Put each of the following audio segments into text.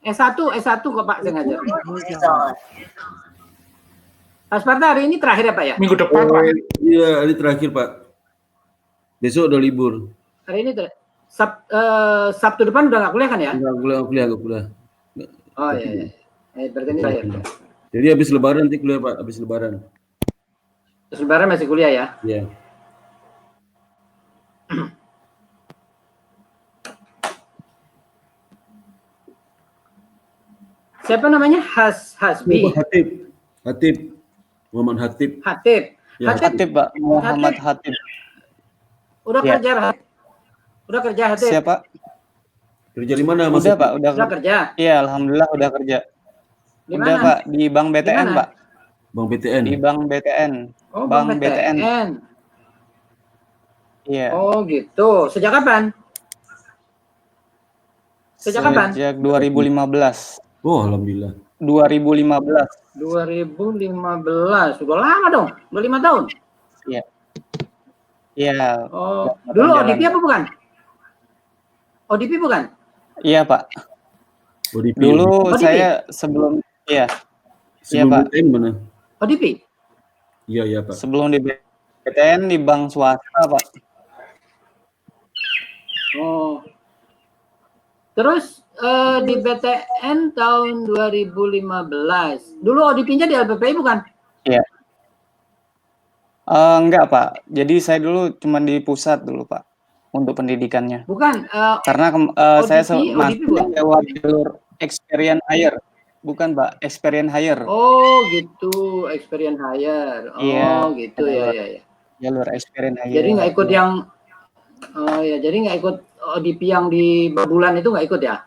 S1 kok Pak sengaja. Pak Sparta hari ini terakhir ya Pak ya? Minggu depan Pak. Iya, hari terakhir Pak. Besok udah libur. Hari ini Sabtu depan udah nggak kuliah kan ya? Nggak kuliah. Oh iya. Berarti ini terakhir. Jadi habis lebaran nanti kuliah Pak, habis lebaran. Terus lebaran masih kuliah ya? Iya. Siapa namanya? Hasbi. Hatib. Muhammad Hatib. Hatib. Ya. Hatib Pak, Muhammad Hatib. Udah Ya. kerja Hatib. Siapa? Kerja di mana Mas? Udah Pak, Udah kerja. Iya, alhamdulillah udah kerja. Di Udah mana? Pak, di Bank BTN Pak. Bank BTN. Di Bank BTN. Oh, Bank BTN. Iya. Oh gitu. Sejak kapan? Sejak 2015. Oh, alhamdulillah. 2015. 2015. Sudah lama dong. Udah 5 tahun. Iya. Iya. Oh, dulu ODP apa bukan? ODP bukan? Iya Pak. ODP. Dulu ODP? saya sebelum Iya Sebelum Pak. BTN mana? ODP? Iya Pak. Sebelum di BTN di bank swasta Pak. Oh. Terus di BTN tahun 2015. Dulu ODP-nya di LPPI bukan? Iya. Enggak Pak. Jadi saya dulu cuma di pusat dulu Pak untuk pendidikannya. Bukan. Karena saya ODP bukan? lewat jalur experience hire. Bukan Pak, experience hire. Oh gitu, experience hire. Oh Iya. gitu ya. Jalur experience hire. Jadi nggak ikut yang jadi nggak ikut ODP yang di bulan itu nggak ikut ya?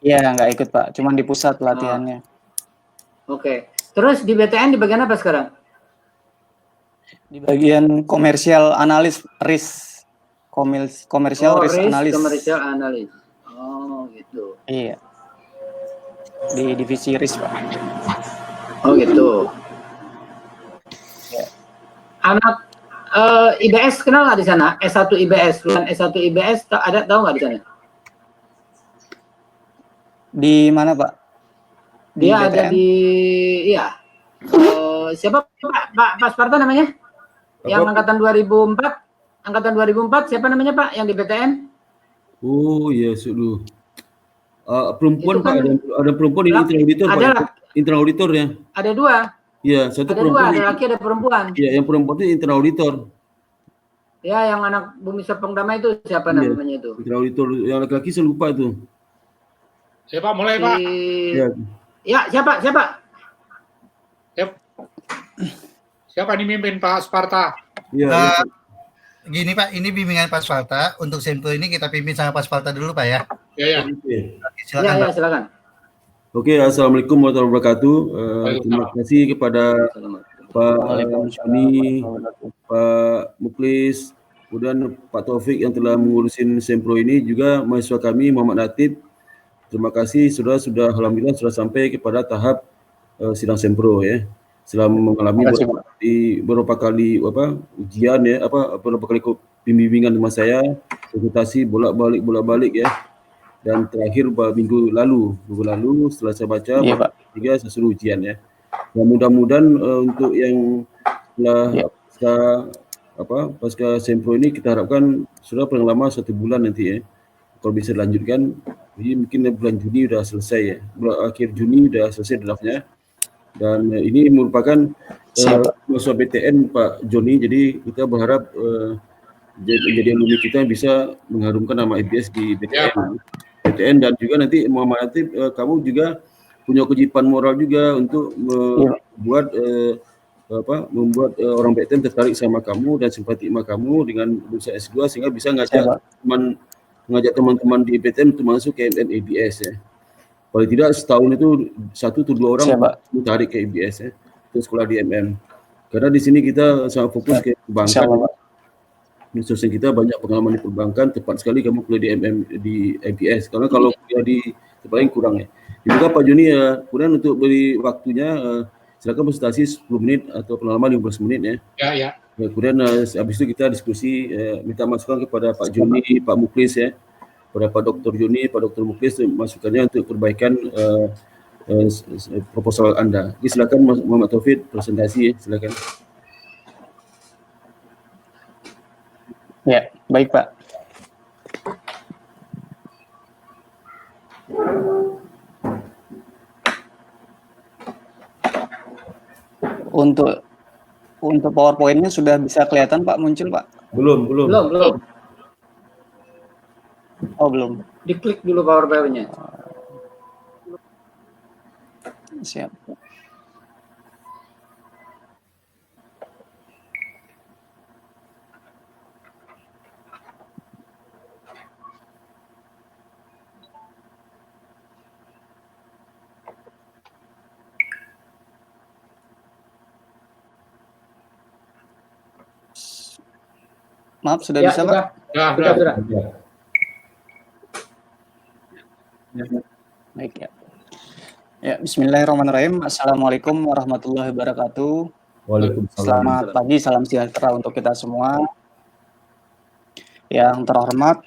Iya, nggak ikut Pak. Cuman di pusat latihannya. Oke. Terus di BTN di bagian apa sekarang? Di bagian komersial analis risk. Komersial risk analis. Komersial analis. Oh gitu. Iya. Di divisi risk Pak. Oh gitu. Ya. Anak IBS kenal nggak di sana? S1 IBS, lulusan S1 IBS tahu nggak di sana? Di mana Pak? Dia BTN? ada di siapa Pak Sparta namanya? Yang angkatan 2004, siapa namanya Pak yang di BTN? Oh iya, sudah. Perempuan Itu kan, Pak, ada perempuan ini internal auditor ya. Ada 2. Iya, satu Ada perempuan. 2, ada laki ada perempuan. Iya, yang perempuan itu internal auditor. Ya, yang anak Bumi Serpong Damai itu siapa namanya itu? Internal auditor, yang laki-laki saya lupa itu. Siapa mulai Pak? Ya, siapa? Siapa nih mimpin Pak Sparta? Iya. Gini Pak, ini bimbingan Pak Sparta. Untuk sampel ini kita pimpin sama Pak Sparta dulu Pak ya. Iya. Silakan Pak. Silakan. Oke, assalamualaikum warahmatullahi wabarakatuh. Terima kasih kepada Pak Joni, Pak Muklis, kemudian Pak Taufik yang telah mengurusin sempro ini, juga mahasiswa kami Muhammad Natib. Terima kasih sudah alhamdulillah sudah sampai kepada tahap sidang sempro ya. Selama mengalami beberapa kali ujian ya, beberapa kali pembimbingan sama saya, konsultasi bolak-balik ya. Dan terakhir minggu lalu setelah saya baca tiga saya suruh ujian ya. Dan mudah-mudahan untuk yang pasca sempro ini kita harapkan sudah paling lama 1 bulan nanti ya. Kalau bisa dilanjutkan, jadi mungkin bulan Juni sudah selesai ya. Akhir Juni sudah selesai draftnya. Dan ini merupakan mahasiswa BTN Pak Joni, jadi kita berharap jadi alumni kita bisa mengharumkan nama IBS di BTN dan juga nanti Muhammad Natib, kamu juga punya kewajiban moral juga untuk membuat orang BTN tertarik sama kamu dan simpati sama kamu dengan lulusan S2 sehingga bisa ngajak teman-teman di BTN untuk masuk ke IBS ya. Paling tidak setahun itu 1 atau 2 orang tarik ke IBS ya, ke sekolah di MM. Karena di sini kita sangat fokus ke perbankan. Dosen kita banyak pengalaman di perbankan, tepat sekali kamu kuliah di MM di IBS. Karena kalau kuliah di tempat lain kurang ya. Juga Pak Joni ya, kemudian untuk beri waktunya silakan presentasi 10 menit atau pengalaman 15 menit ya. Ya. Kemudian habis itu kita diskusi, minta masukan kepada Pak Joni, Pak Muklis ya. kepada Pak Dr. Juni, Pak Dr. Muklis masukannya untuk perbaikan proposal Anda. Jadi silakan Mas Muhammad Taufik presentasi, silakan. Ya, baik Pak. Untuk PowerPoint-nya sudah bisa kelihatan Pak, muncul Pak? Belum. Belum. Oh belum. Diklik dulu PowerPoint-nya. Siap. Maaf, sudah bisa Pak? Sudah. Baik ya. Ya, bismillahirrahmanirrahim. Assalamualaikum warahmatullahi wabarakatuh. Waalaikumsalam. Selamat pagi, salam sejahtera untuk kita semua. Yang terhormat,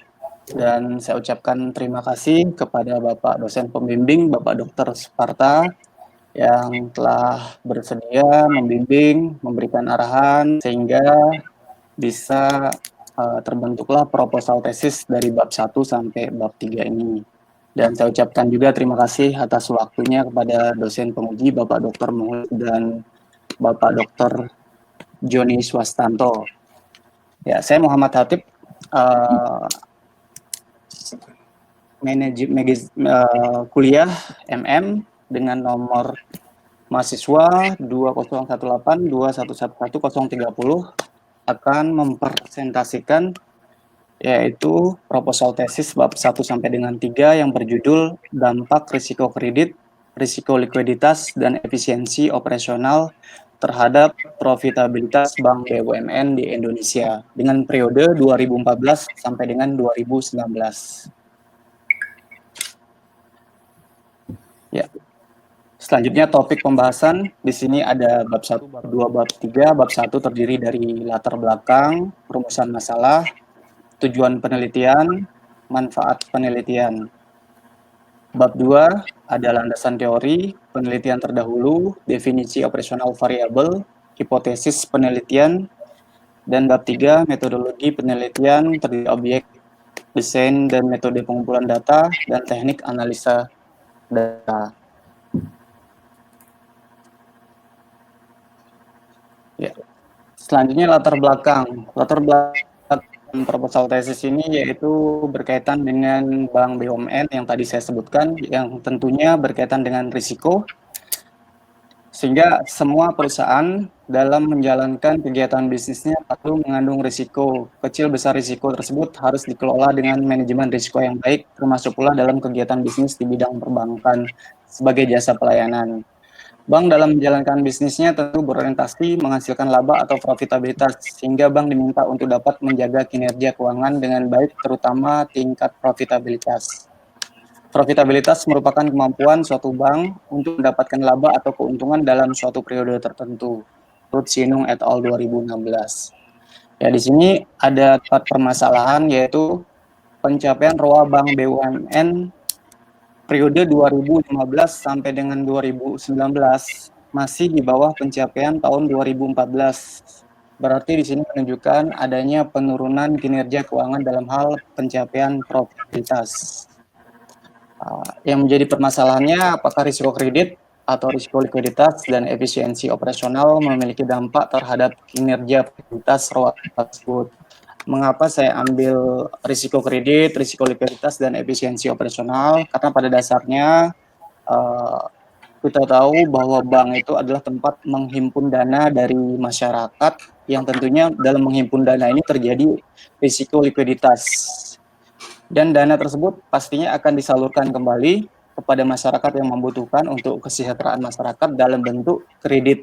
dan saya ucapkan terima kasih kepada Bapak dosen pembimbing, Bapak Dr. Suparta, yang telah bersedia membimbing, memberikan arahan, sehingga bisa terbentuklah proposal tesis dari bab 1 sampai bab 3 ini. Dan saya ucapkan juga terima kasih atas waktunya kepada dosen penguji Bapak Dr. Muhammad dan Bapak Dr. Joni Swastanto. Ya, saya Muhammad Hatip, kuliah MM dengan nomor mahasiswa 2018211030 akan mempresentasikan yaitu proposal tesis bab 1 sampai dengan 3 yang berjudul dampak risiko kredit, risiko likuiditas, dan efisiensi operasional terhadap profitabilitas bank BUMN di Indonesia dengan periode 2014 sampai dengan 2019. Ya. Selanjutnya topik pembahasan di sini ada bab 1, bab 2, bab 3. Bab 1 terdiri dari latar belakang, rumusan masalah, tujuan penelitian, manfaat penelitian. Bab 2 ada landasan teori, penelitian terdahulu, definisi operasional variabel, hipotesis penelitian, dan bab 3 metodologi penelitian terdiri objek, desain dan metode pengumpulan data, dan teknik analisa data. Ya. Selanjutnya latar belakang proposal tesis ini yaitu berkaitan dengan bank BUMN yang tadi saya sebutkan, yang tentunya berkaitan dengan risiko, sehingga semua perusahaan dalam menjalankan kegiatan bisnisnya perlu mengandung risiko. Kecil besar risiko tersebut harus dikelola dengan manajemen risiko yang baik, termasuk pula dalam kegiatan bisnis di bidang perbankan sebagai jasa pelayanan. Bank dalam menjalankan bisnisnya tentu berorientasi menghasilkan laba atau profitabilitas, sehingga bank diminta untuk dapat menjaga kinerja keuangan dengan baik, terutama tingkat profitabilitas. Profitabilitas merupakan kemampuan suatu bank untuk mendapatkan laba atau keuntungan dalam suatu periode tertentu. Ruth Sinung et al. 2016. Ya, di sini ada 4 permasalahan, yaitu pencapaian ROA Bank BUMN periode 2015 sampai dengan 2019 masih di bawah pencapaian tahun 2014. Berarti di sini menunjukkan adanya penurunan kinerja keuangan dalam hal pencapaian profitabilitas. Yang menjadi permasalahannya apakah risiko kredit atau risiko likuiditas dan efisiensi operasional memiliki dampak terhadap kinerja profitabilitas ROA tersebut. Mengapa saya ambil risiko kredit, risiko likuiditas, dan efisiensi operasional? Karena pada dasarnya kita tahu bahwa bank itu adalah tempat menghimpun dana dari masyarakat, yang tentunya dalam menghimpun dana ini terjadi risiko likuiditas. Dan dana tersebut pastinya akan disalurkan kembali kepada masyarakat yang membutuhkan untuk kesejahteraan masyarakat dalam bentuk kredit.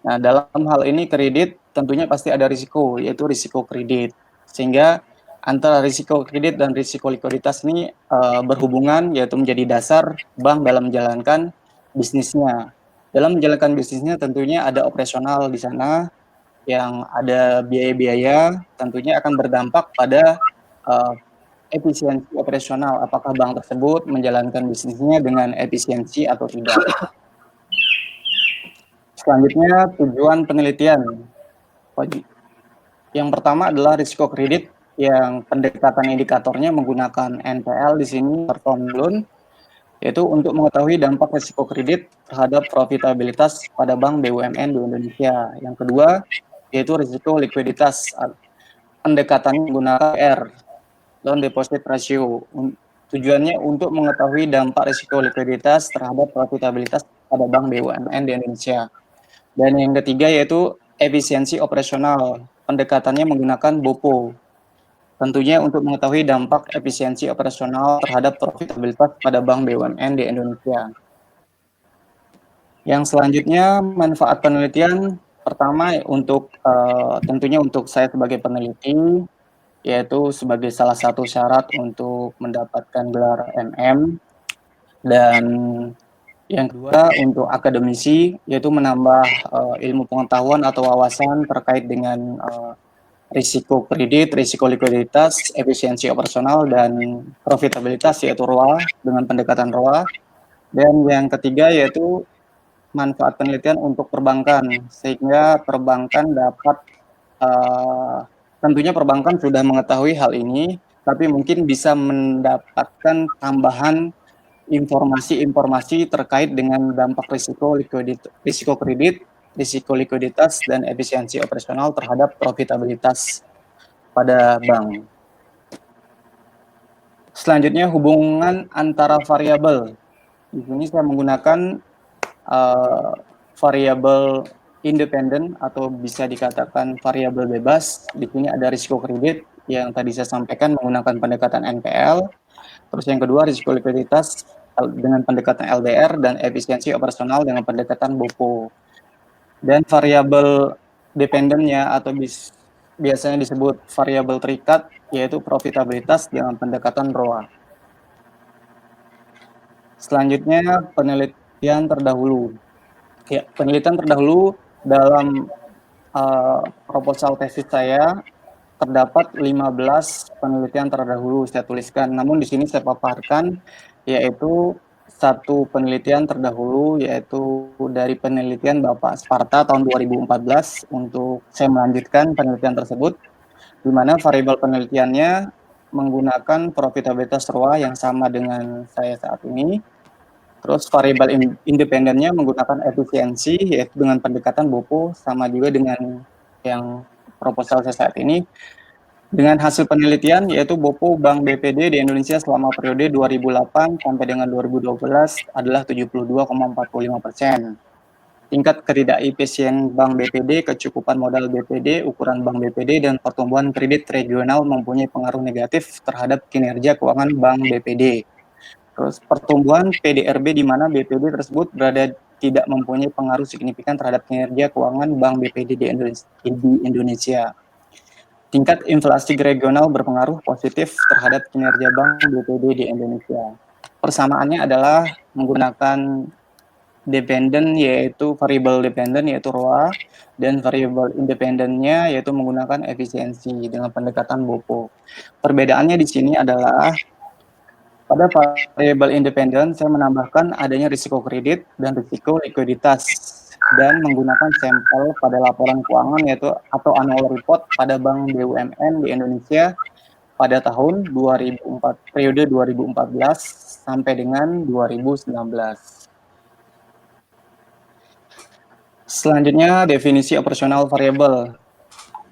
Nah, dalam hal ini kredit tentunya pasti ada risiko, yaitu risiko kredit. Sehingga antara risiko kredit dan risiko likuiditas ini berhubungan, yaitu menjadi dasar bank dalam menjalankan bisnisnya. Dalam menjalankan bisnisnya tentunya ada operasional di sana, yang ada biaya-biaya tentunya akan berdampak pada efisiensi operasional, apakah bank tersebut menjalankan bisnisnya dengan efisiensi atau tidak. Selanjutnya, tujuan penelitian. Yang pertama adalah risiko kredit, yang pendekatan indikatornya menggunakan NPL di sini, perform loan, yaitu untuk mengetahui dampak risiko kredit terhadap profitabilitas pada bank BUMN di Indonesia. Yang kedua, yaitu risiko likuiditas. Pendekatannya menggunakan R, loan deposit ratio. Tujuannya untuk mengetahui dampak risiko likuiditas terhadap profitabilitas pada bank BUMN di Indonesia. Dan yang ketiga yaitu efisiensi operasional. Pendekatannya menggunakan BOPO. Tentunya untuk mengetahui dampak efisiensi operasional terhadap profitabilitas pada bank BUMN di Indonesia. Yang selanjutnya, manfaat penelitian. Pertama, untuk tentunya untuk saya sebagai peneliti, yaitu sebagai salah satu syarat untuk mendapatkan gelar MM. Dan yang kedua, untuk akademisi, yaitu menambah ilmu pengetahuan atau wawasan terkait dengan risiko kredit, risiko likuiditas, efisiensi operasional, dan profitabilitas, yaitu ROA, dengan pendekatan ROA. Dan yang ketiga yaitu manfaat penelitian untuk perbankan, sehingga perbankan dapat, tentunya perbankan sudah mengetahui hal ini, tapi mungkin bisa mendapatkan tambahan informasi-informasi terkait dengan dampak risiko kredit, risiko likuiditas, dan efisiensi operasional terhadap profitabilitas pada bank. Selanjutnya, hubungan antara variabel. Di sini saya menggunakan variabel independen atau bisa dikatakan variabel bebas. Di sini ada risiko kredit yang tadi saya sampaikan menggunakan pendekatan NPL. Terus yang kedua, risiko likuiditas dengan pendekatan LDR, dan efisiensi operasional dengan pendekatan BOPO. Dan variabel dependennya atau biasanya disebut variabel terikat, yaitu profitabilitas dengan pendekatan ROA. Selanjutnya, penelitian terdahulu. Ya, penelitian terdahulu dalam proposal tesis saya terdapat 15 penelitian terdahulu saya tuliskan. Namun di sini saya paparkan yaitu satu penelitian terdahulu, yaitu dari penelitian Bapak Sparta tahun 2014 untuk saya melanjutkan penelitian tersebut, di mana variabel penelitiannya menggunakan profitabilitas ROA yang sama dengan saya saat ini. Terus variabel independennya menggunakan efisiensi, yaitu dengan pendekatan BOPO, sama juga dengan yang proposal saya saat ini. Dengan hasil penelitian yaitu BOPO Bank BPD di Indonesia selama periode 2008 sampai dengan 2012 adalah 72,45%. Tingkat ketidakefisien Bank BPD, kecukupan modal BPD, ukuran Bank BPD, dan pertumbuhan kredit regional mempunyai pengaruh negatif terhadap kinerja keuangan Bank BPD. Terus pertumbuhan PDRB di mana BPD tersebut berada tidak mempunyai pengaruh signifikan terhadap kinerja keuangan Bank BPD di Indonesia. Tingkat inflasi regional berpengaruh positif terhadap kinerja Bank BPD di Indonesia. Persamaannya adalah menggunakan dependen, yaitu variabel dependen yaitu ROA, dan variabel independennya yaitu menggunakan efisiensi dengan pendekatan BOPO. Perbedaannya di sini adalah pada variabel independen saya menambahkan adanya risiko kredit dan risiko likuiditas, dan menggunakan sampel pada laporan keuangan yaitu atau annual report pada Bank BUMN di Indonesia pada tahun 2004, periode 2014 sampai dengan 2019. Selanjutnya, definisi operasional variabel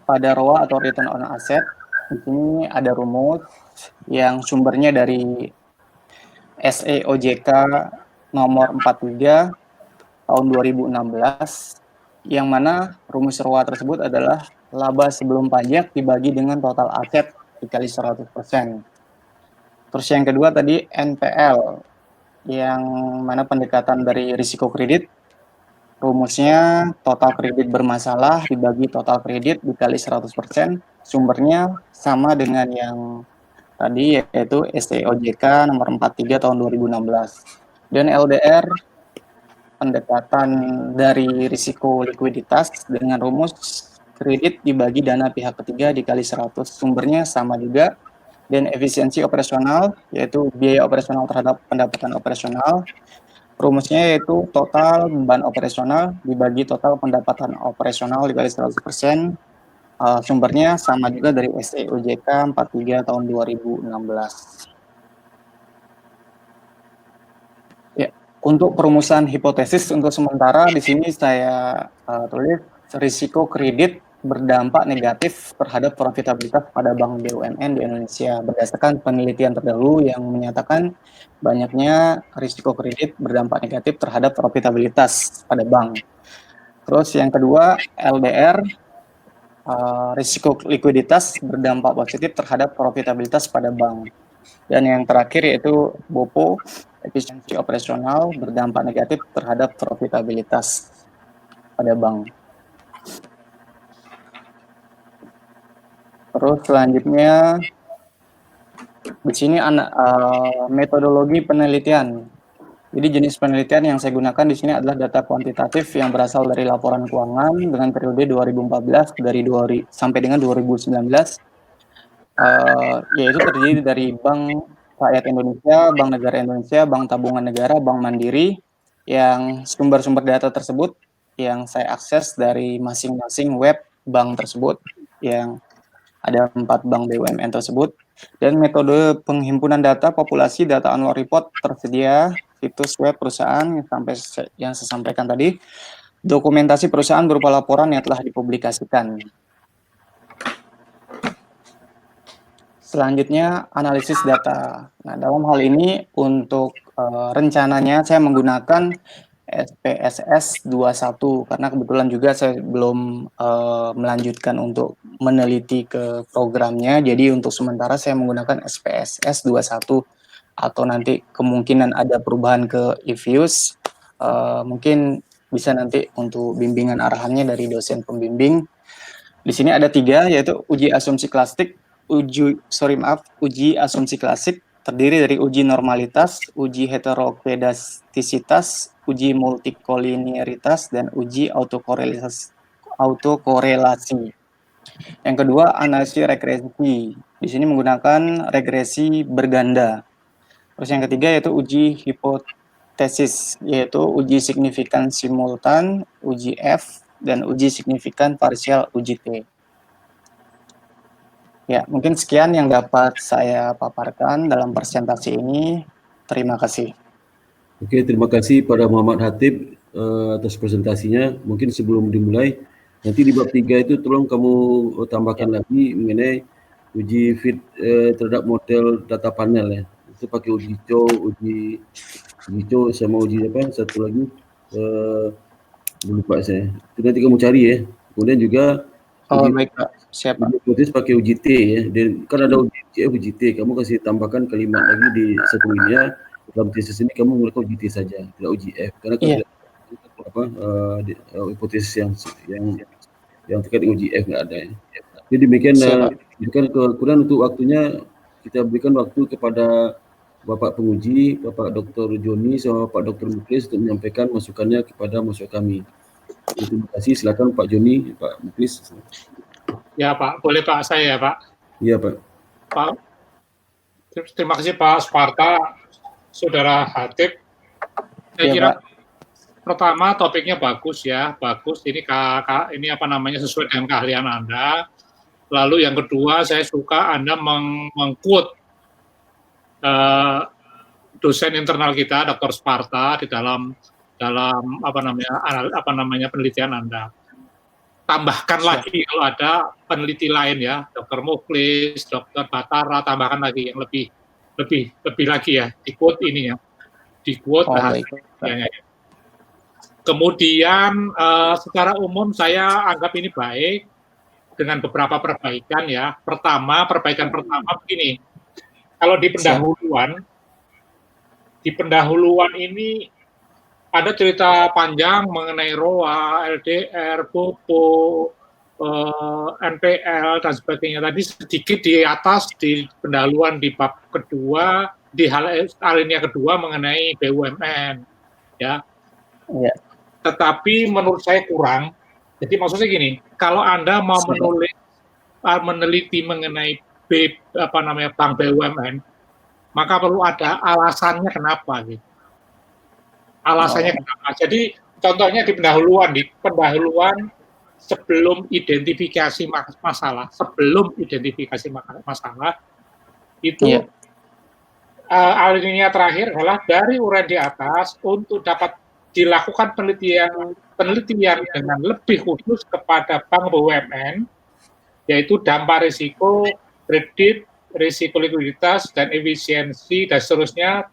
pada ROA atau return on asset. Di sini ada rumus yang sumbernya dari SEOJK nomor 43 tahun 2016, yang mana rumus ROA tersebut adalah laba sebelum pajak dibagi dengan total aset dikali 100%. Terus yang kedua tadi NPL, yang mana pendekatan dari risiko kredit, rumusnya total kredit bermasalah dibagi total kredit dikali 100%, sumbernya sama dengan yang tadi yaitu SEOJK nomor 43 tahun 2016. Dan LDR, pendekatan dari risiko likuiditas dengan rumus kredit dibagi dana pihak ketiga dikali 100, sumbernya sama juga Dan efisiensi operasional, yaitu biaya operasional terhadap pendapatan operasional. Rumusnya yaitu total beban operasional dibagi total pendapatan operasional dikali 100%. Sumbernya sama juga dari SE OJK 43 tahun 2016. Ya, untuk perumusan hipotesis untuk sementara di sini saya tulis risiko kredit berdampak negatif terhadap profitabilitas pada bank BUMN di Indonesia berdasarkan penelitian terdahulu yang menyatakan banyaknya risiko kredit berdampak negatif terhadap profitabilitas pada bank. Terus yang kedua LDR, risiko likuiditas berdampak positif terhadap profitabilitas pada bank. Dan yang terakhir yaitu BOPO, efisiensi operasional berdampak negatif terhadap profitabilitas pada bank. Terus selanjutnya di sini metodologi penelitian. Jadi jenis penelitian yang saya gunakan di sini adalah data kuantitatif yang berasal dari laporan keuangan dengan periode 2014 sampai dengan 2019. Yaitu terdiri dari Bank Rakyat Indonesia, Bank Negara Indonesia, Bank Tabungan Negara, Bank Mandiri, yang sumber-sumber data tersebut yang saya akses dari masing-masing web bank tersebut, yang ada 4 bank BUMN tersebut. Dan metode penghimpunan data populasi data annual report tersedia situs web perusahaan yang saya sampaikan tadi. Dokumentasi perusahaan berupa laporan yang telah dipublikasikan. Selanjutnya analisis data. Nah, dalam hal ini untuk rencananya saya menggunakan SPSS 21 karena kebetulan juga saya belum melanjutkan untuk meneliti ke programnya. Jadi untuk sementara saya menggunakan SPSS 21 atau nanti kemungkinan ada perubahan ke IFIUS. Mungkin bisa nanti untuk bimbingan arahannya dari dosen pembimbing. Di sini ada 3 yaitu uji asumsi klasik, uji asumsi klasik terdiri dari uji normalitas, uji heterokedastisitas, uji multikolinearitas, dan uji autokorelasi. Yang kedua, analisis regresi. Di sini menggunakan regresi berganda. Terus yang ketiga yaitu uji hipotesis, yaitu uji signifikan simultan, uji F, dan uji signifikan parsial uji T. Ya, mungkin sekian yang dapat saya paparkan dalam presentasi ini. Terima kasih. Oke, terima kasih pada Muhammad Hatib atas presentasinya. Mungkin sebelum dimulai, nanti di bab 3 itu tolong kamu tambahkan lagi mengenai uji fit terhadap model data panel ya. Itu pakai uji CO sama uji apa? Satu lagi lupa saya. Itu nanti kamu cari ya. Kemudian juga Baik Pak, siap Pak. Uji pakai uji T ya, dan kan ada uji F, uji T. Kamu kasih tambahkan kalimat lagi di satu linia dalam tesis ini kamu menggunakan uji T saja, tidak uji F, karena kan hipotesis yang terkait dengan uji F nggak ada ya. Jadi demikian, berikan kekurangan untuk waktunya, kita berikan waktu kepada Bapak penguji, Bapak Dr. Joni sama Bapak Dr. Muklis untuk menyampaikan masukannya kepada mahasiswa kami. Terima kasih, silakan Pak Joni, Pak Muklis. Ya Pak, boleh Pak saya ya Pak? Iya Pak. Pak, terima kasih Pak Sparta, Saudara Hatib. Saya kira pertama topiknya bagus ya, bagus. Ini apa namanya sesuai dengan keahlian Anda. Lalu yang kedua saya suka Anda meng-quote dosen internal kita, Dr. Sparta di dalam apa namanya penelitian Anda. Tambahkan lagi kalau ada peneliti lain ya, Dr. Muklis, Dr. Batara, tambahkan lagi yang lebih lagi ya, di quote ini ya, di quote bahasanya. Kemudian secara umum saya anggap ini baik dengan beberapa perbaikan ya. Perbaikan pertama begini, kalau di pendahuluan ini ada cerita panjang mengenai ROA, LDR, BOPO, NPL, dan sebagainya. Tadi sedikit di atas, di pendahuluan di bab kedua, di alinea kedua mengenai BUMN. Ya. Tetapi menurut saya kurang. Jadi maksudnya gini, kalau Anda mau meneliti mengenai bank BUMN, maka perlu ada alasannya kenapa gitu. Alasannya kenapa. Jadi contohnya di pendahuluan sebelum identifikasi masalah, itu alinea terakhir adalah dari uraian di atas untuk dapat dilakukan penelitian dengan lebih khusus kepada bank BUMN, yaitu dampak risiko kredit, risiko likuiditas, dan efisiensi, dan seterusnya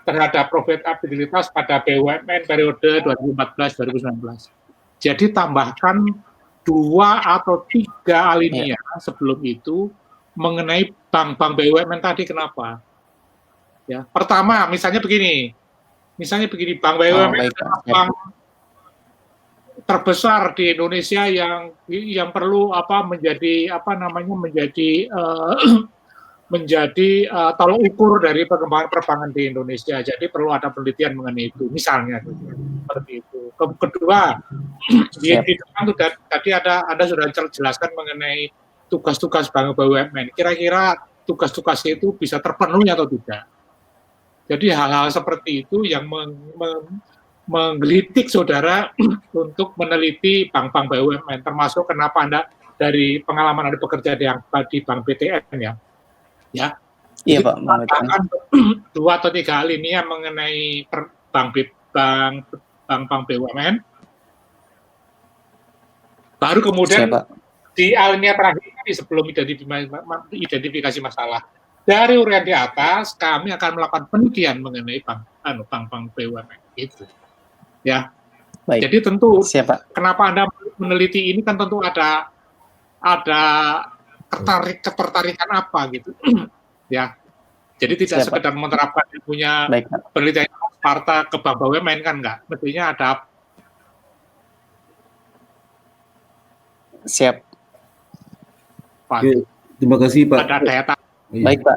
terhadap profitabilitas pada BUMN periode 2014-2019. Jadi tambahkan 2 atau 3 alinea sebelum itu mengenai bank-bank BUMN tadi. Kenapa? Ya, pertama, misalnya begini, bank BUMN adalah bank terbesar di Indonesia yang perlu menjadi tolok ukur dari perkembangan perbankan di Indonesia. Jadi perlu ada penelitian mengenai itu, misalnya seperti itu. Kedua, di depan tadi Anda sudah jelaskan mengenai tugas-tugas bank BUMN. Kira-kira tugas-tugasnya itu bisa terpenuhi atau tidak? Jadi hal-hal seperti itu yang menggelitik saudara untuk meneliti bank-bank BUMN, termasuk kenapa Anda dari pengalaman Anda bekerja di bank BTN ya. Ya, iya Pak. Bahkan 2 atau 3 alinea mengenai bank BUMN. Baru kemudian di alinea terakhir sebelum identifikasi masalah, dari uraian di atas kami akan melakukan penelitian mengenai bank BUMN itu. Ya. Baik. Jadi tentu kenapa Anda meneliti ini kan tentu ada ketertarikan apa gitu. Ya. Jadi tidak sekedar menerapkan yang punya penelitian Sparta ke bank BUMN kan enggak. Mestinya ada Oke, terima kasih Pak. Ada daya tarik. Baik Pak.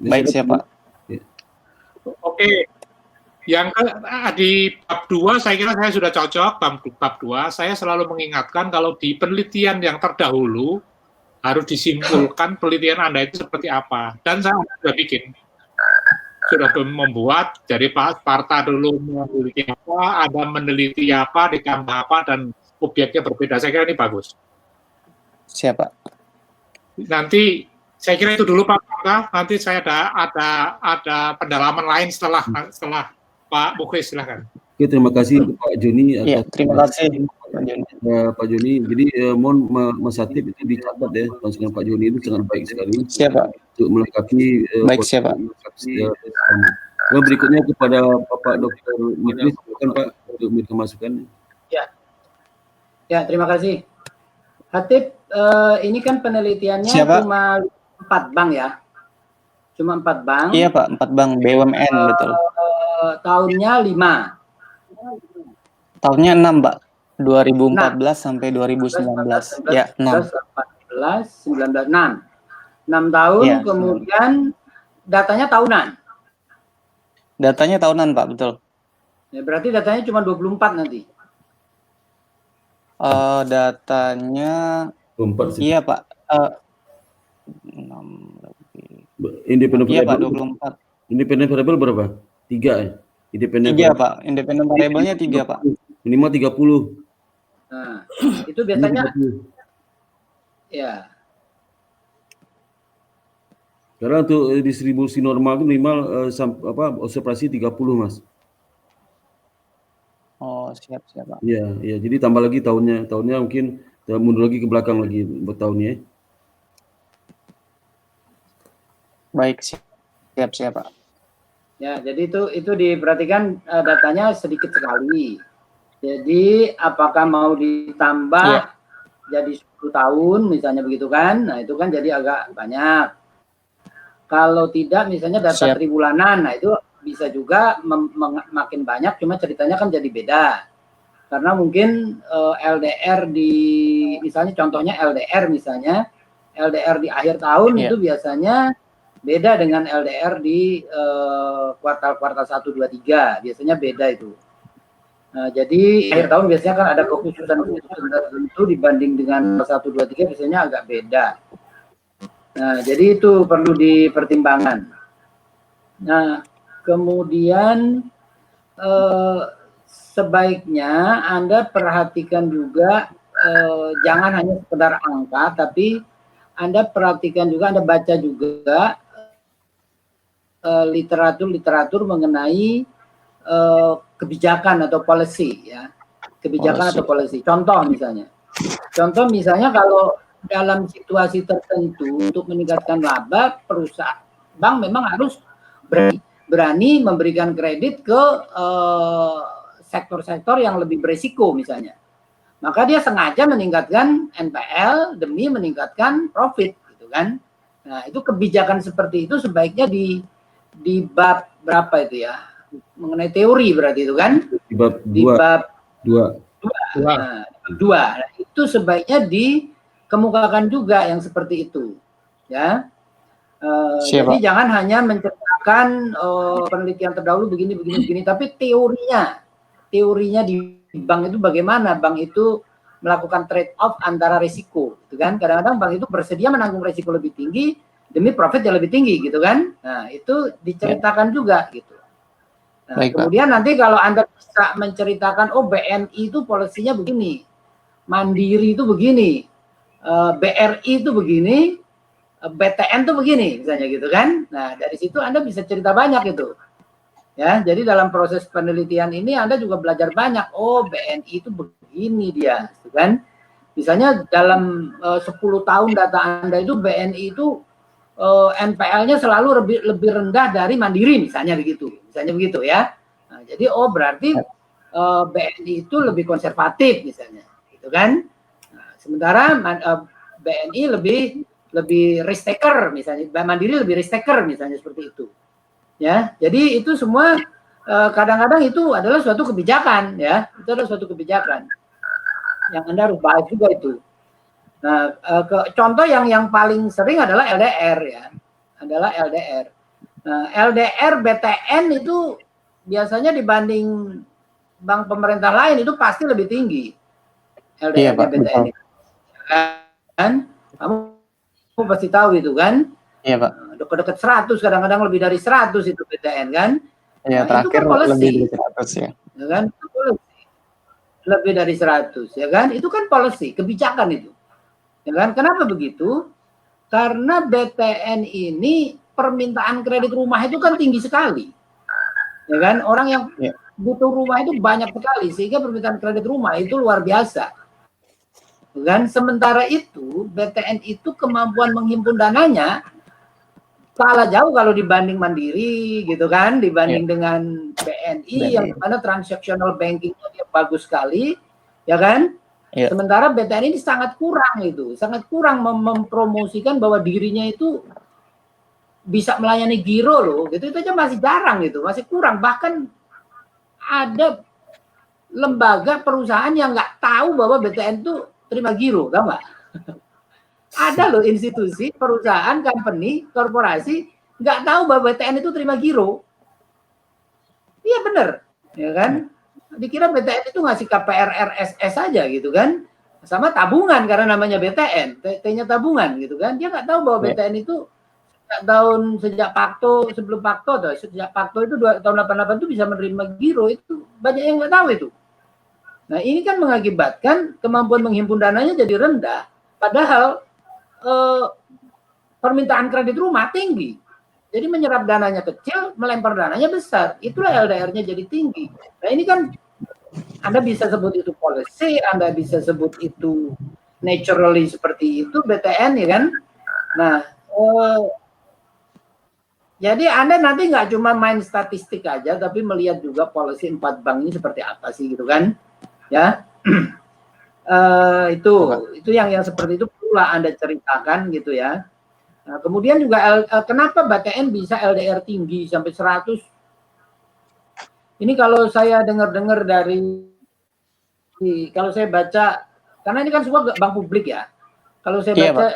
Baik siapa? Oke. Yang di bab 2 saya kira saya sudah cocok. Bab 2 saya selalu mengingatkan kalau di penelitian yang terdahulu harus disimpulkan penelitian Anda itu seperti apa. Dan saya sudah membuat, jadi Pak Sparta dulu meneliti apa, ada meneliti apa, ditambah apa, dan objeknya berbeda. Saya kira ini bagus. Siapa? Nanti saya kira itu dulu Pak Sparta. Nanti saya ada pendalaman lain setelah Pak Mukhlis, silakan. Oke, terima kasih Pak Joni. Ya, terima kasih Pak Joni. Jadi mohon Mas Hatip itu dicatat ya, masukan Pak Joni itu sangat baik sekali. Siapa? Untuk melengkapi. Baik siapa? Berikutnya kepada Bapak Dr. Mukhlis, silakan Pak untuk memberikan masukan. Ya, terima kasih. Hatip, ini kan penelitiannya cuma 4 bank ya? Cuma 4 bank. Iya Pak, 4 bank BUMN betul. Tahunnya 5. Tahunnya 6 Pak, 2014 sampai 2019. Ya, 6. 14, 19, 6 tahun, ya, kemudian datanya tahunan. Datanya tahunan Pak, betul. Ya, berarti datanya cuma 24 nanti. Datanya 24 sih. Iya Pak. Independent iya Pak, variable. 24. Independent variable berapa? 3 ya? Independent 3 Pak. Independent variable-nya 3 Pak. Minimal 30. Nah, itu biasanya 30. Ya. Karena untuk distribusi normal itu minimal observasi 30 Mas. Oh, siap Pak. Iya, jadi tambah lagi tahunnya mungkin mundur lagi ke belakang lagi buat tahunnya. Baik, siap Pak. Ya, jadi itu diperhatikan datanya sedikit sekali. Jadi apakah mau ditambah jadi 10 tahun misalnya begitu kan? Nah, itu kan jadi agak banyak. Kalau tidak misalnya data tribulanan, nah itu bisa juga makin banyak, cuma ceritanya kan jadi beda. Karena mungkin LDR misalnya contohnya LDR di akhir tahun itu biasanya beda dengan LDR di kuartal-kuartal 1, 2, 3. Biasanya beda itu. Jadi akhir tahun biasanya kan ada kekhususan tertentu dibanding dengan 1, 2, 3 biasanya agak beda. Nah, jadi itu perlu dipertimbangkan. Nah, kemudian sebaiknya Anda perhatikan juga jangan hanya sekedar angka, tapi Anda perhatikan juga, Anda baca juga literatur mengenai kebijakan atau policy ya. Kebijakan atau policy. Contoh misalnya kalau dalam situasi tertentu untuk meningkatkan laba, perusahaan bank memang harus berani memberikan kredit ke sektor-sektor yang lebih berisiko misalnya. Maka dia sengaja meningkatkan NPL demi meningkatkan profit gitu kan. Nah, itu kebijakan seperti itu sebaiknya di bab berapa itu ya? Mengenai teori berarti itu kan? Di bab 2. Nah, itu sebaiknya dikemukakan juga yang seperti itu. Ya. Jadi jangan hanya menceritakan penelitian terdahulu begini, tapi teorinya di bank itu bagaimana bank itu melakukan trade off antara risiko, gitu kan? Kadang-kadang bank itu bersedia menanggung risiko lebih tinggi demi profit yang lebih tinggi, gitu kan? Nah, itu diceritakan juga, gitu. Nah, kemudian nanti kalau Anda bisa menceritakan, oh BNI itu polisinya begini, Mandiri itu begini, BRI itu begini, BTN itu begini, misalnya gitu kan. Nah, dari situ Anda bisa cerita banyak itu. Ya, jadi dalam proses penelitian ini Anda juga belajar banyak. Oh, BNI itu begini dia, gitu kan? Misalnya dalam 10 tahun data Anda itu BNI itu NPL-nya selalu lebih rendah dari Mandiri, misalnya begitu ya. Nah, jadi berarti BNI itu lebih konservatif misalnya, gitu kan? Nah, sementara BNI lebih risk taker misalnya, Mandiri lebih risk taker misalnya seperti itu. Ya, jadi itu semua kadang-kadang itu adalah suatu kebijakan ya, itu adalah suatu kebijakan yang Anda harus bahas juga itu. Nah, contoh yang paling sering adalah LDR ya, adalah LDR. Nah, LDR BTN itu biasanya dibanding bank pemerintah lain itu pasti lebih tinggi. LDR BTN itu. Kan? Kamu pasti tahu itu kan? Iya, Pak. Dekat-dekat 100, kadang-kadang lebih dari 100 itu BTN kan? Iya, Nah, itu kan policy. Lebih dari 100 ya. Ya kan? Lebih dari 100 ya kan? Itu kan policy, kebijakan itu. Ya kan? Kenapa begitu? Karena BTN ini permintaan kredit rumah itu kan tinggi sekali. Ya kan? Orang yang butuh rumah itu banyak sekali sehingga permintaan kredit rumah itu luar biasa. Dan sementara itu BTN itu kemampuan menghimpun dananya kalah jauh kalau dibanding Mandiri gitu kan, dibanding dengan BNI yang mana transactional bankingnya dia bagus sekali, ya kan? Sementara BTN ini sangat kurang mempromosikan bahwa dirinya itu bisa melayani giro loh, gitu itu aja masih jarang gitu, masih kurang. Bahkan ada lembaga perusahaan yang nggak tahu bahwa BTN itu terima giro, tahu nggak? Ada loh institusi, perusahaan, company, korporasi nggak tahu bahwa BTN itu terima giro. Iya bener, ya kan? Dikira BTN itu ngasih KPR RSS saja gitu kan, sama tabungan karena namanya BTN, T-nya tabungan gitu kan. Dia nggak tahu bahwa BTN itu sejak Pakto, sebelum Pakto, sejak Pakto itu tahun 88 itu bisa menerima giro, itu banyak yang nggak tahu itu. Nah ini kan mengakibatkan kemampuan menghimpun dananya jadi rendah, padahal permintaan kredit rumah tinggi. Jadi menyerap dananya kecil, melempar dananya besar. Itulah LDR-nya jadi tinggi. Nah ini kan Anda bisa sebut itu policy, Anda bisa sebut itu naturally seperti itu, BTN ya kan. Nah, jadi Anda nanti nggak cuma main statistik aja, tapi melihat juga policy 4 bank ini seperti apa sih gitu kan. Ya, itu yang seperti itu pula Anda ceritakan gitu ya. Nah, kemudian juga kenapa BTN bisa LDR tinggi sampai 100? Ini kalau saya dengar-dengar kalau saya baca, karena ini kan semua bank publik ya. Kalau saya baca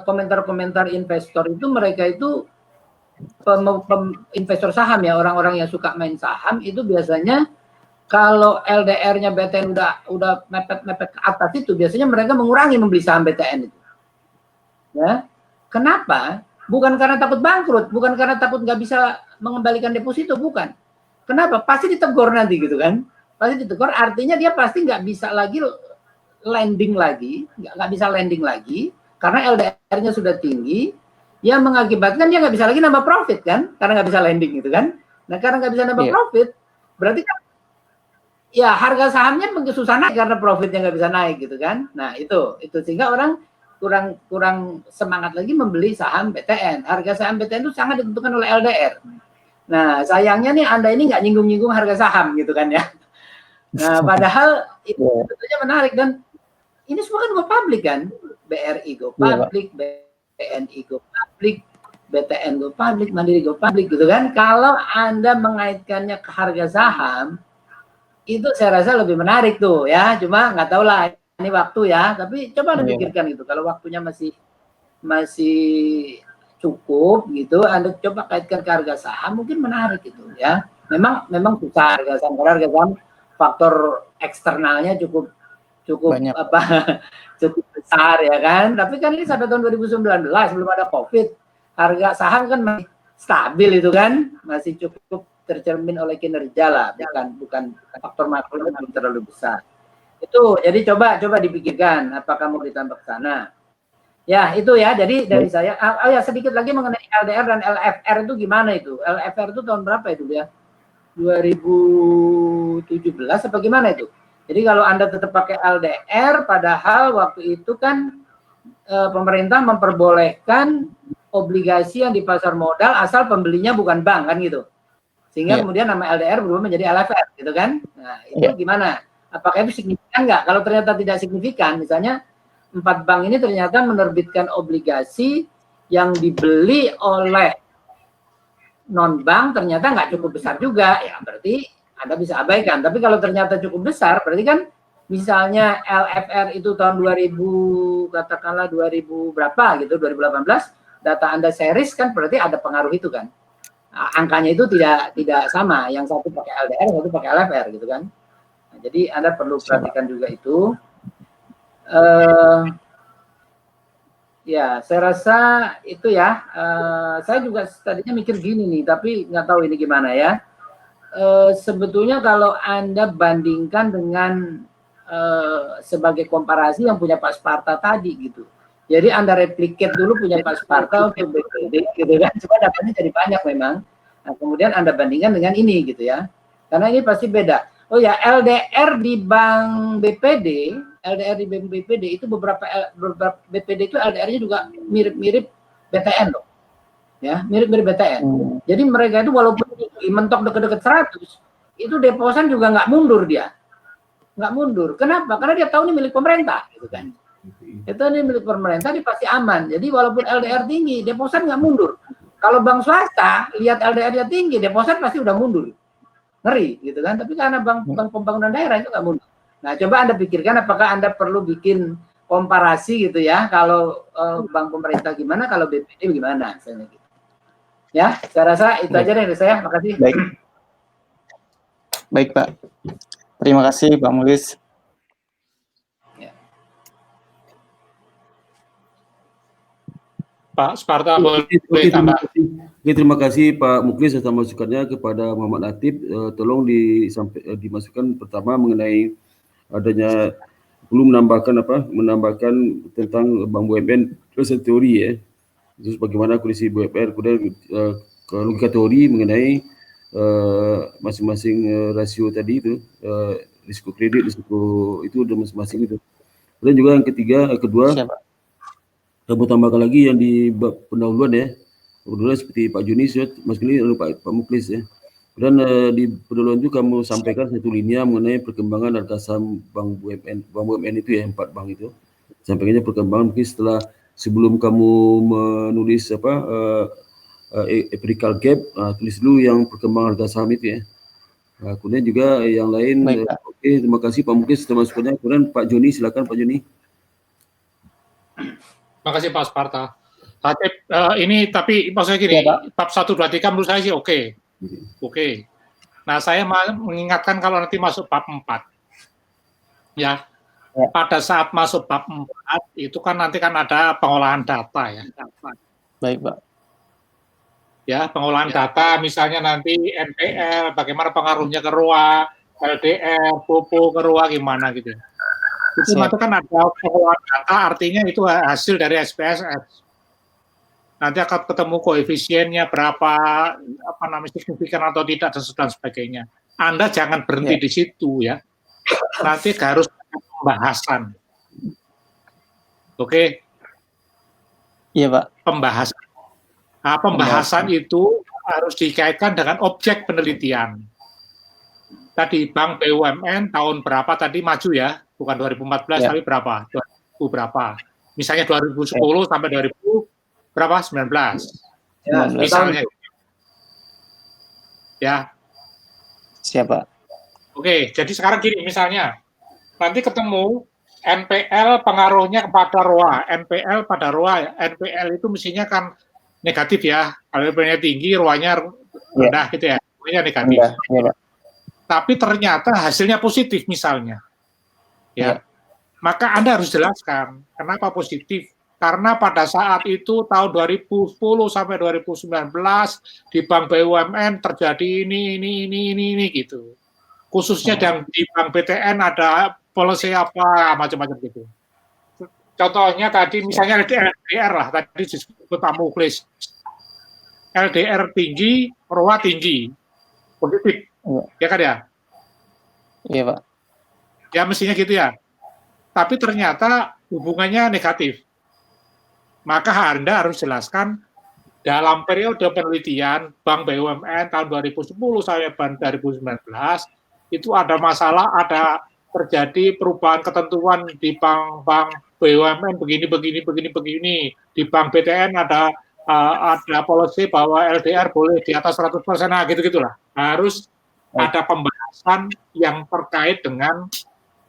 komentar-komentar investor itu, mereka itu investor saham ya, orang-orang yang suka main saham itu biasanya kalau LDR-nya BTN udah mepet-mepet ke atas itu, biasanya mereka mengurangi membeli saham BTN itu. Ya, kenapa? Bukan karena takut bangkrut, bukan karena takut nggak bisa mengembalikan deposito, bukan. Kenapa? Pasti ditegur nanti gitu kan? Pasti ditegur, artinya dia pasti nggak bisa lagi landing lagi, nggak bisa landing lagi, karena LDR-nya sudah tinggi, yang mengakibatkan dia nggak bisa lagi nambah profit kan, karena nggak bisa landing gitu kan. Nah, karena nggak bisa nambah profit, berarti kan ya harga sahamnya susah naik karena profitnya nggak bisa naik gitu kan. Nah itu sehingga orang kurang semangat lagi membeli saham BTN. Harga saham BTN itu sangat ditentukan oleh LDR. Nah sayangnya nih Anda ini nggak nyinggung-nyinggung harga saham gitu kan ya. Nah padahal itu sebetulnya menarik, dan ini semua kan go public kan. BRI go public, BNI go public, BTN go public, Mandiri go public gitu kan. Kalau Anda mengaitkannya ke harga saham, itu saya rasa lebih menarik tuh ya. Cuma nggak tahu lah ini waktu ya, tapi coba Anda pikirkan gitu. Kalau waktunya masih cukup gitu, Anda coba kaitkan ke harga saham, mungkin menarik gitu ya. Memang susah harga saham, karena harga saham faktor eksternalnya cukup banyak. Cukup besar ya kan. Tapi kan ini sampai tahun 2019 belum ada COVID, harga saham kan masih stabil itu kan, masih cukup tercermin oleh kinerja lah, bukan faktor makro belum terlalu besar. Itu jadi coba dipikirkan apakah mau ditambah ke sana. Ya itu ya, jadi dari saya. Oh ya, sedikit lagi mengenai LDR dan LFR itu gimana itu? LFR itu tahun berapa itu ya? 2017 apa gimana itu? Jadi kalau Anda tetap pakai LDR, padahal waktu itu kan pemerintah memperbolehkan obligasi yang di pasar modal asal pembelinya bukan bank kan gitu. Sehingga kemudian nama LDR berubah menjadi LFR gitu kan. Nah itu gimana? Apakah itu signifikan nggak? Kalau ternyata tidak signifikan, misalnya 4 bank ini ternyata menerbitkan obligasi yang dibeli oleh non-bank ternyata nggak cukup besar juga, ya berarti Anda bisa abaikan. Tapi kalau ternyata cukup besar, berarti kan misalnya LFR itu tahun 2000, katakanlah 2000 berapa gitu, 2018, data Anda series kan berarti ada pengaruh itu kan. Nah, angkanya itu tidak sama, yang satu pakai LDR, yang satu pakai LFR gitu kan. Nah, jadi Anda perlu perhatikan juga itu. Ya, saya rasa itu ya. Saya juga tadinya mikir gini nih, tapi nggak tahu ini gimana ya. Sebetulnya kalau Anda bandingkan dengan sebagai komparasi yang punya Pak Sparta tadi gitu. Jadi Anda replicate dulu punya Pak Sparta untuk BPD gitu kan, supaya datanya jadi banyak memang. Nah, kemudian Anda bandingkan dengan ini gitu ya. Karena ini pasti beda. Oh ya, LDR di Bank BPD, LDR di Bank BPD itu beberapa BPD itu LDR-nya juga mirip-mirip BTN loh. Ya, mirip-mirip BTN. Jadi mereka itu walaupun mentok deket-deket 100, itu deposan juga nggak mundur dia. Nggak mundur. Kenapa? Karena dia tahu ini milik pemerintah gitu kan. Itu ini milik pemerintah, dia pasti aman. Jadi walaupun LDR tinggi, deposan nggak mundur. Kalau bank swasta, lihat LDR-nya tinggi, deposan pasti udah mundur. Ngeri gitu kan. Tapi karena bank pembangunan daerah itu nggak mundur. Nah, coba Anda pikirkan apakah Anda perlu bikin komparasi gitu ya. Kalau bank pemerintah gimana, kalau BPD gimana misalnya gitu. Ya, saya rasa itu aja dari saya. Makasih. Baik Pak. Terima kasih Pak Mulis. Pak Sparta boleh tambah. Terima kasih Pak Muklis atas masukannya kepada Muhammad Latif. Tolong dimasukkan pertama mengenai adanya perlu menambahkan tentang Bank BUMN terus teori ya. Terus bagaimana kondisi BUMN, kemudian logika teori mengenai masing-masing rasio tadi itu, risiko kredit, risiko itu udah masing-masing itu. Dan juga yang kedua, saya tambahkan lagi yang di pendahuluan ya, pendahuluan seperti Pak Junis ya, Mas Gili, lalu Pak Muklis ya. Dan di pendahuluan itu kamu sampaikan satu linia mengenai perkembangan harga saham Bank BUMN itu ya, 4 bank itu. Sampaikannya perkembangan mungkin setelah sebelum kamu menulis empirical gap, tulis dulu yang perkembangan harga saham itu ya. Kemudian juga yang lain. Oke, terima kasih Pak Muklis atas masukannya. Kemudian Pak Joni, silakan Pak Joni. Terima kasih Pak Sparta. Ini tapi maksudnya gini, bab 1, 2, 3 menurut saya sih oke. Nah, saya mengingatkan kalau nanti masuk bab 4, ya, pada saat masuk bab 4, itu kan nanti kan ada pengolahan data ya. Baik, Pak. Ya, pengolahan data, misalnya nanti NPL, bagaimana pengaruhnya ke ROA, LDR, POPO ke ROA gimana gitu. Itu nanti kan ada pengolahan data, artinya itu hasil dari SPSS. Nanti akan ketemu koefisiennya berapa, apa namanya, signifikan atau tidak dan sebagainya. Anda jangan berhenti di situ ya. Nanti harus ada pembahasan. Oke? Iya, Pak. Pembahasan. Nah, pembahasan itu harus dikaitkan dengan objek penelitian. Tadi Bank BUMN tahun berapa tadi maju ya? Bukan 2014 tapi berapa? 2000 berapa? Misalnya 2010 sampai 2000 berapa? 19. Ya, misalnya. Ya. Siapa? Oke, jadi sekarang gini misalnya. Nanti ketemu NPL pengaruhnya kepada ROA, NPL pada ROA. NPL itu mestinya kan negatif ya. Kalau NPL-nya tinggi, ROA-nya rendah gitu ya. ROA-nya negatif. Ya, Pak. Tapi ternyata hasilnya positif misalnya. Ya. Maka Anda harus jelaskan kenapa positif. Karena pada saat itu tahun 2010 sampai 2019 di Bank BUMN terjadi ini gitu. Khususnya di Bank BTN ada policy apa macam-macam gitu. Contohnya tadi misalnya LDR lah, tadi disebut Pak Muklis. LDR tinggi, ROA tinggi. Positif. Ya kan ya? Iya, Pak. Ya mestinya gitu ya. Tapi ternyata hubungannya negatif. Maka Anda harus jelaskan dalam periode penelitian Bank BUMN tahun 2010 sampai 2019 itu ada masalah, ada terjadi perubahan ketentuan di bank BUMN begini. Di Bank BTN ada policy bahwa LDR boleh di atas 100%, nah gitu-gitulah. Harus ada pembahasan yang terkait dengan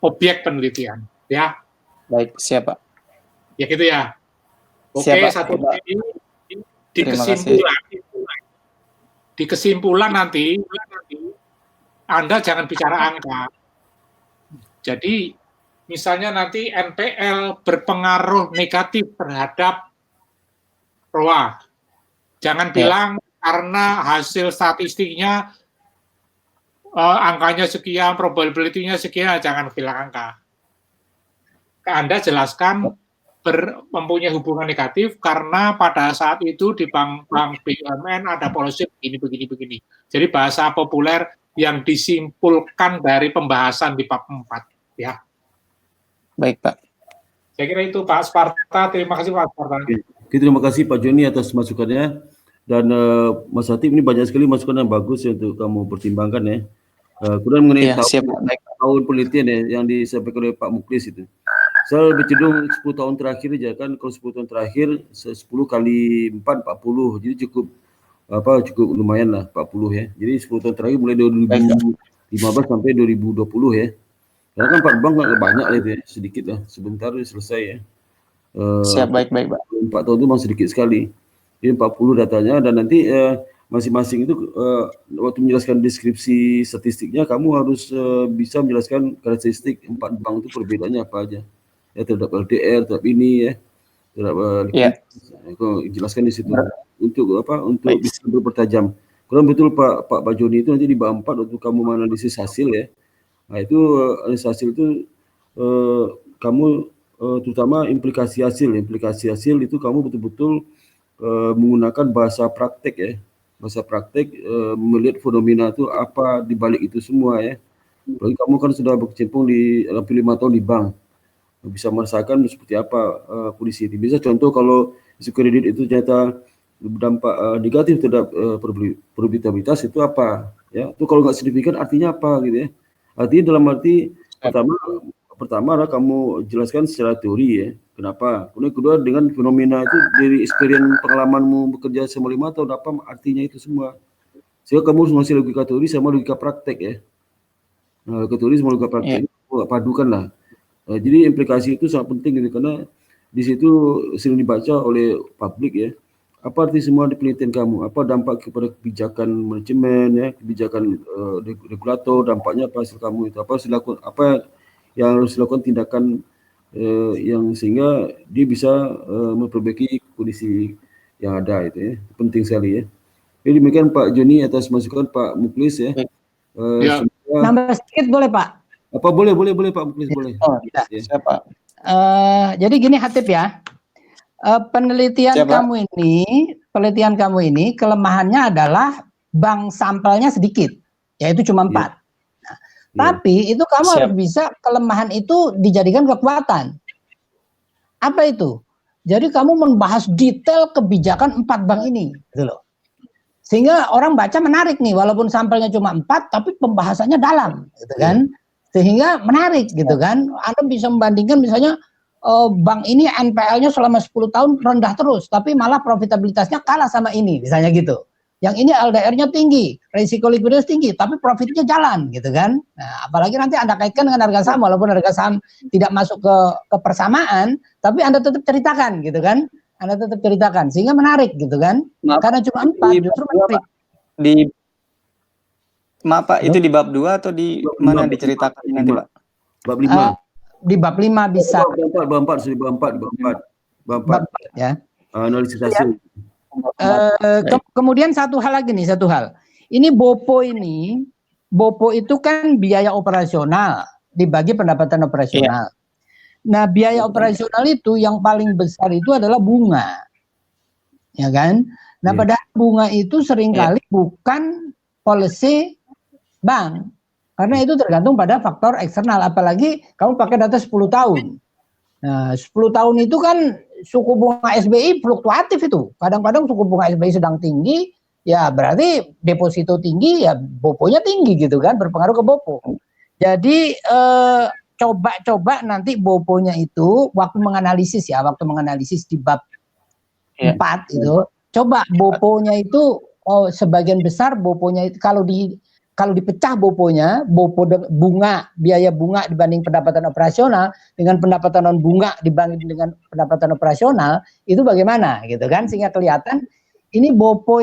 objek penelitian, ya. Baik, siap, Pak. Ya gitu ya. Oke, satu lagi di kesimpulan nanti Anda jangan bicara angka. Jadi misalnya nanti NPL berpengaruh negatif terhadap ROA. Jangan bilang karena hasil statistiknya angkanya sekian, probability-nya sekian, jangan bilang angka. Anda jelaskan mempunyai hubungan negatif karena pada saat itu di Bank BUMN ada policy begini. Jadi bahasa populer yang disimpulkan dari pembahasan di bab 4 ya. Baik, Pak. Saya kira itu Pak Sparta. Terima kasih Pak Sparta. Oke, terima kasih Pak Joni atas masukannya, dan Mas Hatip ini banyak sekali masukan yang bagus ya untuk kamu pertimbangkan ya. Kemudian mengenai tahun penelitian ya yang disampaikan oleh Pak Muklis itu. Saya lebih cenderung 10 tahun terakhir aja kan, kalau 10 tahun terakhir 10 kali 4 40, jadi cukup lumayan lah 40 ya. Jadi 10 tahun terakhir mulai 2015 sampai 2020 ya. Karena kan Pak Bank nggak banyak lah itu ya, sedikit lah, sebentar selesai ya. Siap, baik Pak. 4 tahun itu memang sedikit sekali. Jadi 40 datanya, dan nanti masing-masing itu waktu menjelaskan deskripsi statistiknya kamu harus bisa menjelaskan karakteristik 4 bank itu perbedaannya apa aja. Ya, terhadap LDR, terhadap ini ya, terhadap jelaskan di situ untuk bisa berpertajam. Kurang betul Pak Joni itu nanti di bab 4 untuk kamu menganalisis hasil ya. Nah itu analisis hasil itu kamu terutama implikasi hasil itu kamu betul-betul menggunakan bahasa praktek ya, bahasa praktek melihat fenomena itu apa di balik itu semua ya. Apalagi kamu kan sudah berkecimpung di 5 tahun di bank, bisa merasakan seperti apa kondisi ini. Bisa contoh kalau isu kredit itu ternyata berdampak negatif terhadap probabilitas itu apa ya, itu kalau nggak signifikan artinya apa gitu ya. Artinya dalam arti pertama adalah kamu jelaskan secara teori ya, kenapa. Kemudian kedua dengan fenomena itu dari experience pengalamanmu bekerja selama 5 tahun, apa artinya itu semua. Sehingga kamu harus ngasih logika teori sama logika praktek ya. Nah, logika teori sama logika praktek itu padukan lah. Jadi implikasi itu sangat penting gitu, karena di situ sering dibaca oleh publik ya. Apa arti semua di penelitian kamu? Apa dampak kepada kebijakan manajemen, ya, kebijakan regulator, dampaknya apa hasil kamu itu? Apa harus dilakukan? Apa yang harus dilakukan tindakan yang sehingga dia bisa memperbaiki kondisi yang ada itu ya. Penting sekali ya. Jadi demikian Pak Joni atas masukan Pak Muklis ya. Ya. Nambah sedikit boleh Pak? Apa boleh Pak Muklis boleh. Oh, ya. siapa? Jadi gini Hatip ya. Penelitian Siapa? penelitian kamu ini kelemahannya adalah bank sampelnya sedikit, yaitu cuma 4. Nah, tapi itu kamu harus bisa kelemahan itu dijadikan kekuatan. Apa itu? Jadi kamu membahas detail kebijakan 4 bank ini, gitu loh. Sehingga orang baca menarik nih, walaupun sampelnya cuma 4, tapi pembahasannya dalam, gitu kan? Sehingga menarik, gitu kan? Anda bisa membandingkan misalnya bank ini NPL-nya selama 10 tahun rendah terus, tapi malah profitabilitasnya kalah sama ini, misalnya gitu. Yang ini LDR-nya tinggi, risiko likuiditas tinggi, tapi profitnya jalan, gitu kan. Nah, apalagi nanti Anda kaitkan dengan harga saham, walaupun harga saham tidak masuk ke persamaan, tapi Anda tetap ceritakan, gitu kan. Anda tetap ceritakan, sehingga menarik, gitu kan. Karena cuma 4, justru menarik. Maaf Pak, itu di bab 2 atau di mana diceritakan nanti Pak? Bab 5. Di bab 5 bisa. Bab 4 ya. Analisis hasil. Kemudian satu hal lagi nih, satu hal. Ini BOPO itu kan biaya operasional dibagi pendapatan operasional. Nah, biaya operasional itu yang paling besar itu adalah bunga. Ya kan? Nah, padahal bunga itu seringkali bukan policy bank. Karena itu tergantung pada faktor eksternal, apalagi kamu pakai data 10 tahun. Nah, 10 tahun itu kan suku bunga SBI fluktuatif itu. Kadang-kadang suku bunga SBI sedang tinggi, ya berarti deposito tinggi, ya BOPO-nya tinggi gitu kan, berpengaruh ke BOPO. Jadi coba nanti BOPO-nya itu waktu menganalisis di bab 4 itu, coba BOPO-nya itu sebagian besar BOPO-nya itu kalau dipecah BOPO-nya, biaya bunga dibanding pendapatan operasional dengan pendapatan non bunga dibanding dengan pendapatan operasional, itu bagaimana gitu kan, sehingga kelihatan ini BOPO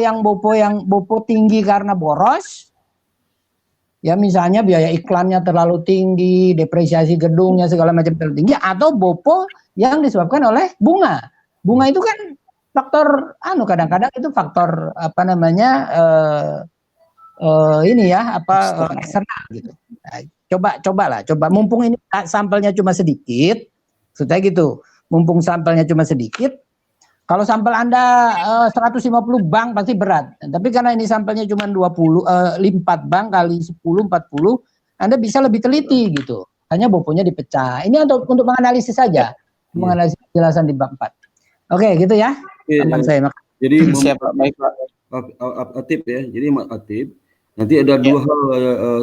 tinggi karena boros. Ya misalnya biaya iklannya terlalu tinggi, depresiasi gedungnya segala macam terlalu tinggi, atau BOPO yang disebabkan oleh bunga. Bunga itu kan faktor kadang-kadang itu faktor eksternal gitu. Nah, coba mumpung ini sampelnya cuma sedikit, sudah gitu. Mumpung sampelnya cuma sedikit, kalau sampel Anda 150 bank pasti berat. Tapi karena ini sampelnya cuma 4 bank kali 10 40, Anda bisa lebih teliti gitu. Hanya BOPO-nya dipecah. Ini untuk menganalisis saja. Menganalisis penjelasan di bab 4. Oke, gitu ya. Saya. Jadi siapa baik Pak Atip ya. Jadi Atip nanti ada 2 hal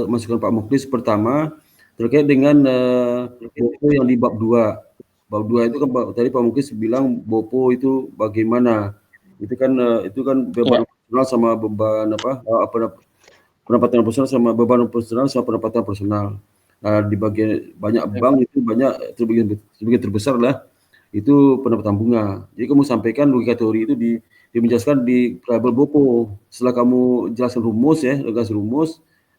masukan Pak Muklis. Pertama terkait dengan BOPO yang di bab 2. Bab 2 itu kan tadi Pak Muklis bilang BOPO itu bagaimana? Itu kan beban operasional sama beban pendapatan operasional sama beban operasional sama pendapatan operasional. Nah, di bagian banyak bank itu sebagian terbesar lah itu pendapatan bunga. Jadi kamu sampaikan logika teori itu dimenjelaskan di variabel BOPO. Setelah kamu jelaskan rumus,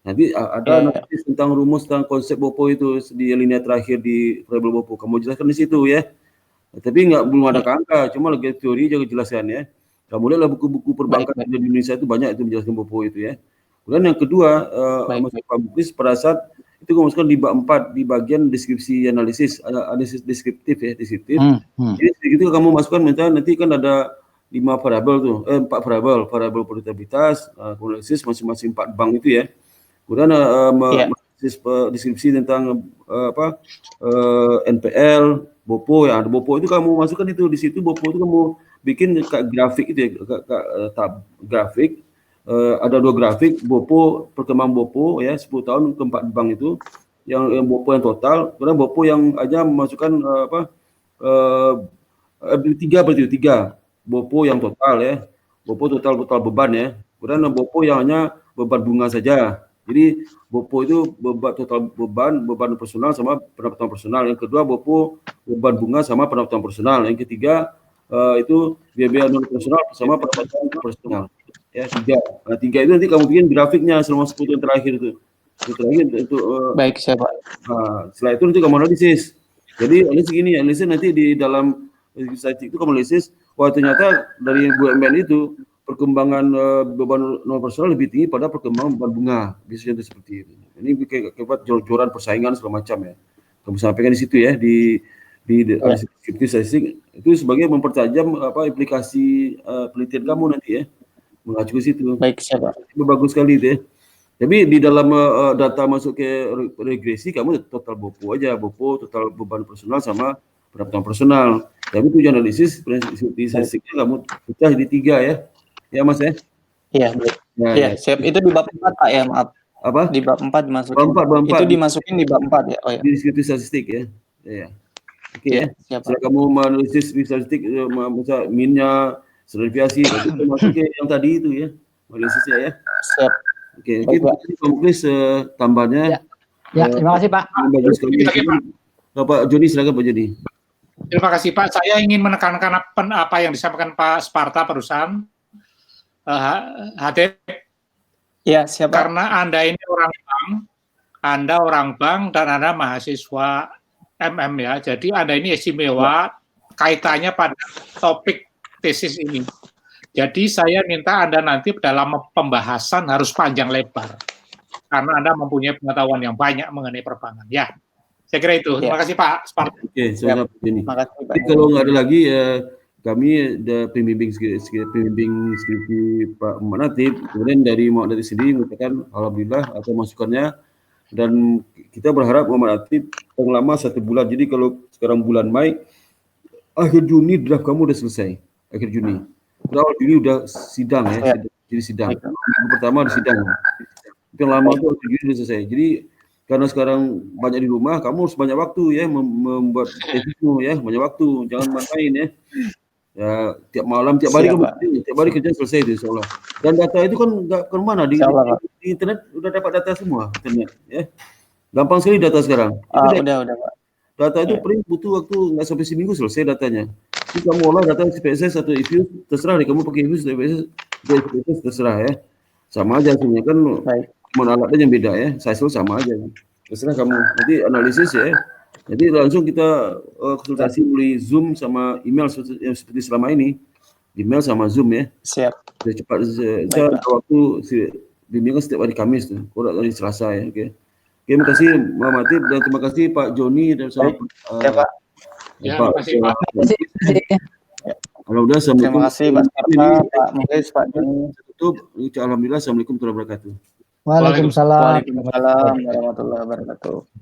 nanti ada analisis tentang rumus tentang konsep BOPO itu di alinea terakhir di variabel BOPO. Kamu jelaskan di situ ya. Tapi belum ada angka, cuma logika teori juga jelaskan ya. Kamu lihatlah buku-buku perbankan di Indonesia itu banyak itu menjelaskan BOPO itu ya. Kemudian yang kedua, Pak Muklis pada saat itu kamu masukkan di bab 4 di bagian deskripsi analisis, ada analisis deskriptif ya, deskriptif. Jadi begitu kamu masukkan nanti kan ada 5 variabel tuh, 4 variabel profitabilitas, analisis masing-masing 4 bank itu ya. Kemudian deskripsi tentang NPL, BOPO ya, ada BOPO itu kamu masukkan itu di situ. BOPO itu kamu bikin grafik itu ya, grafik. Ada 2 grafik BOPO, perkembangan BOPO ya 10 tahun ke 4 bank itu yang BOPO yang total, kemudian BOPO yang aja memasukkan 3 BOPO yang total ya, BOPO total beban ya, kemudian BOPO yang hanya beban bunga saja. Jadi BOPO itu total beban operasional sama pendapatan operasional. Yang kedua BOPO beban bunga sama pendapatan operasional. Yang ketiga itu biaya non operasional bersama pendapatan operasional. Ya, 3. Nah, 3 itu nanti kamu bikin grafiknya selama 10 tahun terakhir itu. Itu terakhir itu Baik, siap Pak. Nah, setelah itu nanti kamu analisis. Jadi analisis gini, analisis nanti di dalam statistik itu kamu analisis, wah ternyata dari BUMN itu perkembangan beban non operasional lebih tinggi pada perkembangan beban bunga. Biasanya itu seperti itu. Ini akibat jor-joran persaingan segala macam ya. Kamu sampaikan di situ ya di statistik itu sebagai mempertajam implikasi penelitian kamu nanti ya, mengacu ke situ. Baik, siap Pak. Itu bagus sekali itu ya. Tapi di dalam data masuk ke regresi kamu total BOPO aja, BOPO total beban personal sama pendapatan personal. Tapi tujuan analisis statistiknya kamu pecah di 3 ya. Ya Mas ya? Iya, baik. Nah, Iya, siap. Itu di bab 4 Pak ya, maaf. Apa? Di bab 4 dimasukin. Bab 4. Itu dimasukin di bab 4 ya. Oh ya. Di deskripsi statistik ya. Ya. Oke ya. Siap, Pak. Setelah kamu menganalisis statistik misal minnya, deviasi, itu masuk ke yang tadi itu ya. Analisisnya ya. Siap. Oke, kita komplis tambahnya. Ya, terima kasih Pak. Bagus sekali. Pak Joni, silakan Pak Joni. Terima kasih Pak. Saya ingin menekankan apa yang disampaikan Pak Sparta barusan. Hadep. Ya, siap Pak. Karena Anda ini orang bank dan Anda mahasiswa MM ya. Jadi Anda ini istimewa kaitannya pada topik tesis ini. Jadi saya minta Anda nanti dalam pembahasan harus panjang lebar. Karena Anda mempunyai pengetahuan yang banyak mengenai perbankan. Ya, saya kira itu. Terima kasih Pak Sparta. Oke, silakan Pak Joni. Terima kasih Pak. Jadi kalau nggak ada lagi kami ada pembimbing skripsi Pak Muhammad Natib, kemudian dari Muhammad Natib sendiri mengatakan alhamdulillah atau masukannya, dan kita berharap Muhammad Natib paling lama 1 bulan. Jadi kalau sekarang bulan Mei, akhir Juni draft kamu udah selesai. Akhir Juni. Awal Juni udah sidang ya. Jadi sidang. Minggu pertama ada sidang. Yang lama itu akhir Juni udah selesai. Jadi karena sekarang banyak di rumah, kamu harus banyak waktu ya membuat tesismu ya, banyak waktu, jangan main ya. Ya, tiap malam, tiap hari kerja selesai itu insyaallah. Dan data itu kan nggak ke mana di internet udah dapat data semua internet ya. Gampang sekali data sekarang. Udah Pak. Data itu paling butuh waktu nggak sampai seminggu selesai datanya. Jadi kamu olah data SPSS atau IFUS, terserah deh kamu pakai IFUS atau SPSS terserah ya. Sama aja hasilnya kan, alatnya yang beda ya. Size sama aja. Terserah kamu. Nanti analisis ya. Jadi langsung kita konsultasi melalui Zoom sama email seperti selama ini. Email sama Zoom ya. Siap. Cepat saja waktu bimbingan setiap hari Kamis tuh. Kalau hari Selasa ya. Oke. Terima kasih Pak Matib dan terima kasih Pak Joni dan saya Pak. Ya, terima kasih Pak. Alhamdulillah, assalamualaikum. Terima kasih Pak Sparta, Pak Mulis, Pak Joni. Tutup. Alhamdulillah, assalamualaikum warahmatullahi wabarakatuh. Waalaikumsalam. Waalaikumsalam warahmatullahi wabarakatuh.